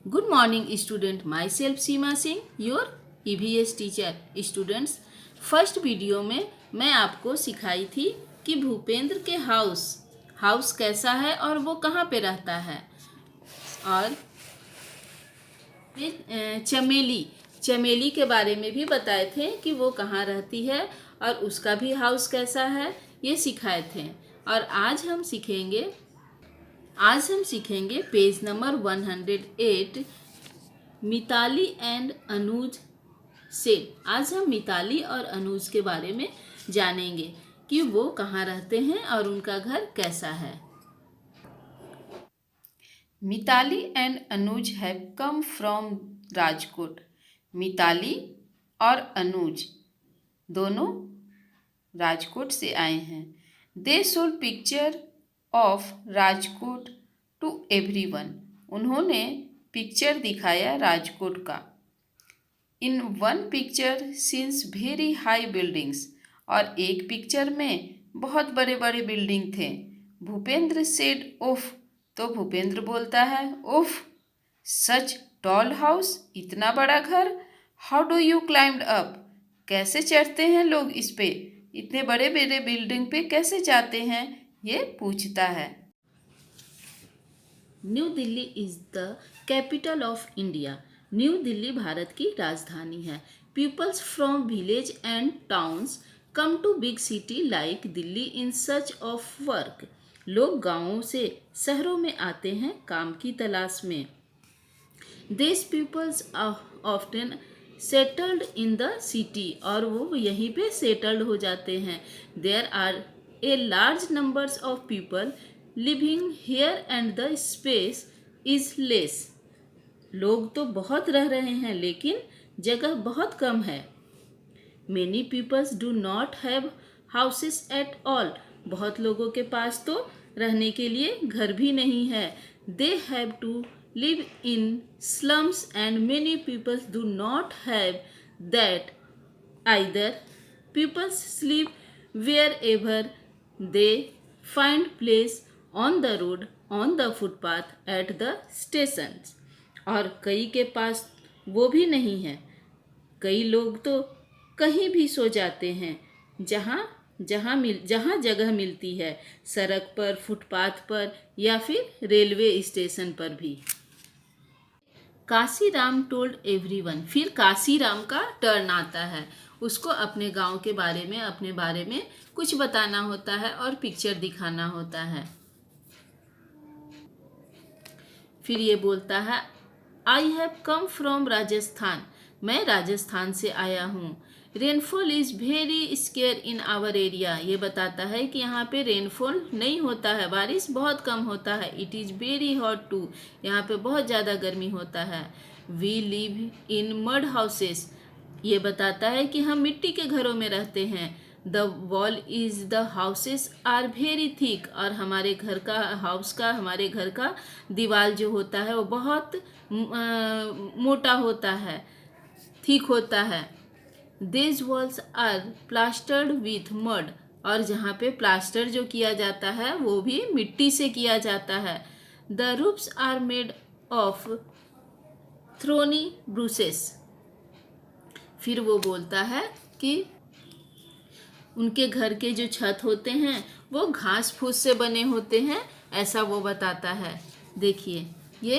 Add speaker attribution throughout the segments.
Speaker 1: Good morning, student. Myself Seema Singh, your EVS teacher. Students, first video में मैं आपको सिखाई थी कि भूपेंद्र के हाउस कैसा है और वो कहाँ पे रहता है। और चमेली के बारे में भी बताए थे कि वो कहाँ रहती है और उसका भी हाउस कैसा है, ये सिखाए थे। और आज हम सीखेंगे पेज नंबर 108, मिताली एंड अनुज से। आज हम मिताली और अनुज के बारे में जानेंगे कि वो कहाँ रहते हैं और उनका घर कैसा है। Mitali and Anuj have come from Rajkot. Mitali और अनुज दोनों राजकोट से आए हैं। They showed picture of Rajkot to everyone. उन्होंने पिक्चर दिखाया राजकोट का। In one picture scenes very high buildings. और एक पिक्चर में बहुत बड़े बड़े बिल्डिंग थे। भूपेंद्र सेड उफ। तो भूपेंद्र बोलता है उफ, सच टॉल हाउस, इतना बड़ा घर। How do you climbed up. कैसे चढ़ते हैं लोग इस पे, इतने बड़े बड़े बिल्डिंग पे कैसे जाते हैं, ये पूछता है। New Delhi is the capital of India. New Delhi Bharat की राजधानी है। Peoples from village and towns come to big city like Delhi in search of work. लोग गांवों से शहरों में आते हैं काम की तलाश में। These peoples often settled in the city. और वो यहीं पे सेटल्ड हो जाते हैं। There are a large numbers of people living here and the space is less. लोग तो बहुत रह रहे हैं लेकिन जगह बहुत कम है। Many peoples do not have houses at all. बहुत लोगों के पास तो रहने के लिए घर भी नहीं है। They have to live in slums and many people do not have that either. People sleep wherever they find place, on the road, on the footpath, at the stations. और कई के पास वो भी नहीं है। कई लोग तो कहीं भी सो जाते हैं, जहाँ जहाँ जगह मिलती है, सड़क पर, फुटपाथ पर या फिर रेलवे स्टेशन पर भी। Kashiram told everyone. फिर काशीराम का टर्न आता है। उसको अपने गांव के बारे में, अपने बारे में कुछ बताना होता है और पिक्चर दिखाना होता है। फिर ये बोलता है I have come from Rajasthan. मैं राजस्थान से आया हूँ। Rainfall is very scare in our area. ये बताता है कि यहाँ पे रेनफॉल नहीं होता है, बारिश बहुत कम होता है। It is very hot too. यहाँ पे बहुत ज़्यादा गर्मी होता है। We live in mud houses. ये बताता है कि हम मिट्टी के घरों में रहते हैं। The wall is the houses are very thick. और हमारे घर का दीवार जो होता है वो बहुत मोटा होता है, थिक होता है। This walls are plastered with mud. और जहाँ पे प्लास्टर जो किया जाता है वो भी मिट्टी से किया जाता है। The roofs are made of thorny bushes. फिर वो बोलता है कि उनके घर के जो छत होते हैं वो घास फूस से बने होते हैं, ऐसा वो बताता है। देखिए ये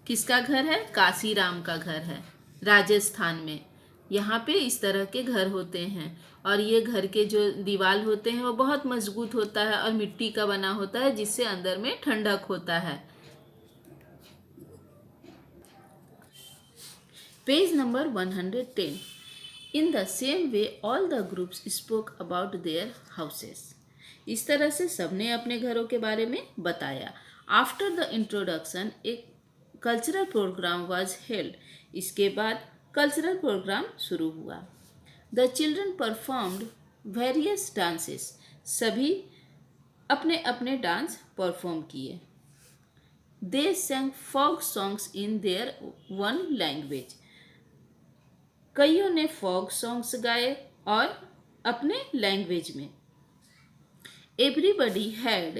Speaker 1: किसका घर है, काशीराम का घर है राजस्थान में। यहाँ पे इस तरह के घर होते हैं और ये घर के जो दीवार होते हैं वो बहुत मजबूत होता है और मिट्टी का बना होता है, जिससे अंदर में ठंडक होता है। Page number 110। In the same way all the groups spoke about their houses. इस तरह से सबने अपने घरों के बारे में बताया। आफ्टर द इंट्रोडक्शन एक कल्चरल प्रोग्राम वाज हेल्ड। इसके बाद कल्चरल प्रोग्राम शुरू हुआ। The children performed various dances. सभी अपने अपने डांस परफॉर्म किए। They sang folk songs in their own language. कईयों ने फोक सॉन्ग्स गाए और अपने लैंग्वेज में। Everybody had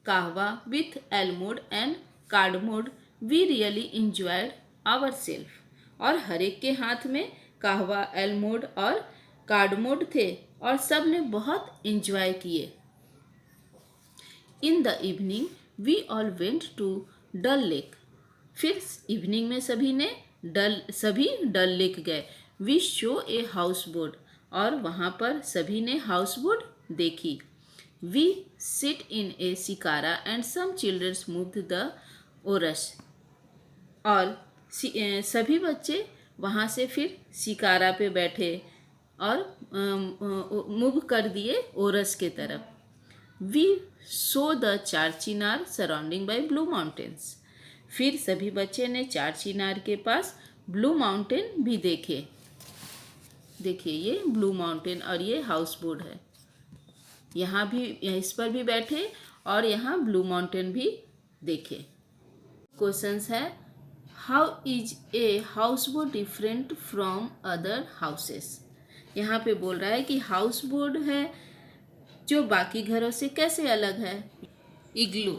Speaker 1: kahwa with almond and cardamom. We really enjoyed our self. और हर एक के हाथ में कहवा, एल्मोड और कार्डमोड थे और सब ने बहुत एंजॉय किए। In the evening we all went to Dal lake. फिर इवनिंग में सभी डल लेक गए। We show a house boat, और वहाँ पर सभी ने हाउस बोट देखी। We sit in a shikara and some childrens moved the oars. और सभी बच्चे वहाँ से फिर शिकारा पे बैठे और मूव कर दिए ओरस के तरफ। वी सो द चार चिनार सराउंडिंग बाय ब्लू माउंटेन्स। फिर सभी बच्चे ने चार चिनार के पास ब्लू माउंटेन भी देखे। देखिए ये ब्लू माउंटेन और ये हाउस बोट है। यहाँ भी इस पर भी बैठे और यहाँ ब्लू माउंटेन भी देखे। क्वेश्चंस है, how is a house boat different from other houses. यहाँ पे बोल रहा है कि हाउस बोट है जो बाकी घरों से कैसे अलग है। इग्लू,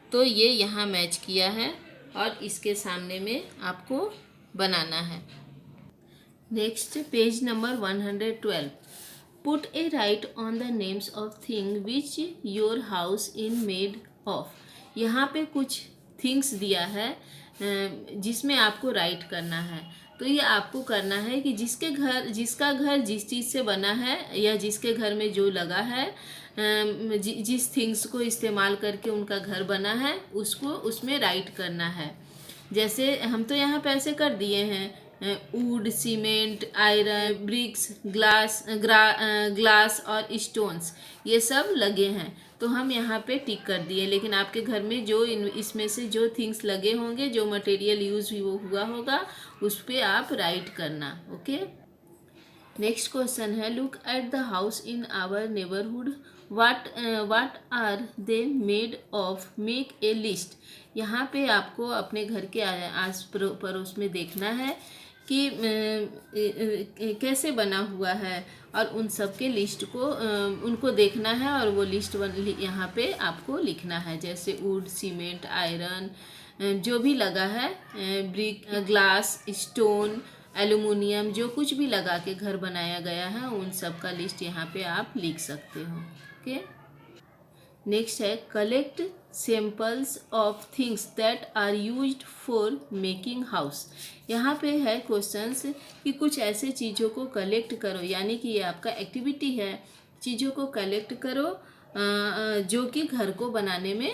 Speaker 1: तो ये यहाँ मैच किया है और इसके सामने में आपको बनाना है। Next page number 112। Put A right on the names of thing which your house in made of. यहाँ पे कुछ थिंग्स दिया है जिसमें आपको राइट करना है। तो ये आपको करना है कि जिसका घर जिस चीज़ से बना है या जिसके घर में जो लगा है, जिस थिंग्स को इस्तेमाल करके उनका घर बना है उसको उसमें राइट करना है। जैसे हम तो यहाँ पे ऐसे कर दिए हैं, wood, cement, iron, bricks, glass और स्टोन्स, ये सब लगे हैं तो हम यहाँ पे टिक कर दिए। लेकिन आपके घर में जो इसमें से जो थिंग्स लगे होंगे, जो मटेरियल यूज हुआ होगा, उस पर आप राइट करना। ओके। नेक्स्ट क्वेश्चन है, look at the house in our neighbourhood, what are they made of, make a list. यहाँ पे आपको अपने घर के आस पड़ोस में देखना है कि कैसे बना हुआ है और उन सब के लिस्ट को उनको देखना है और वो लिस्ट यहाँ पे आपको लिखना है। जैसे वुड, सीमेंट, आयरन, जो भी लगा है, ब्रिक, ग्लास, स्टोन, एल्युमिनियम, जो कुछ भी लगा के घर बनाया गया है उन सब का लिस्ट यहाँ पे आप लिख सकते हो। ओके। नेक्स्ट है, collect samples of things that are used for making house. यहाँ पे है क्वेश्चंस कि कुछ ऐसे चीज़ों को कलेक्ट करो, यानी कि ये आपका एक्टिविटी है। चीज़ों को कलेक्ट करो जो कि घर को बनाने में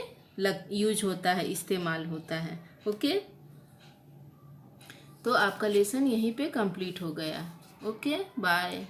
Speaker 1: यूज होता है, इस्तेमाल होता है। ओके। तो आपका लेसन यहीं पे कंप्लीट हो गया। Okay, bye.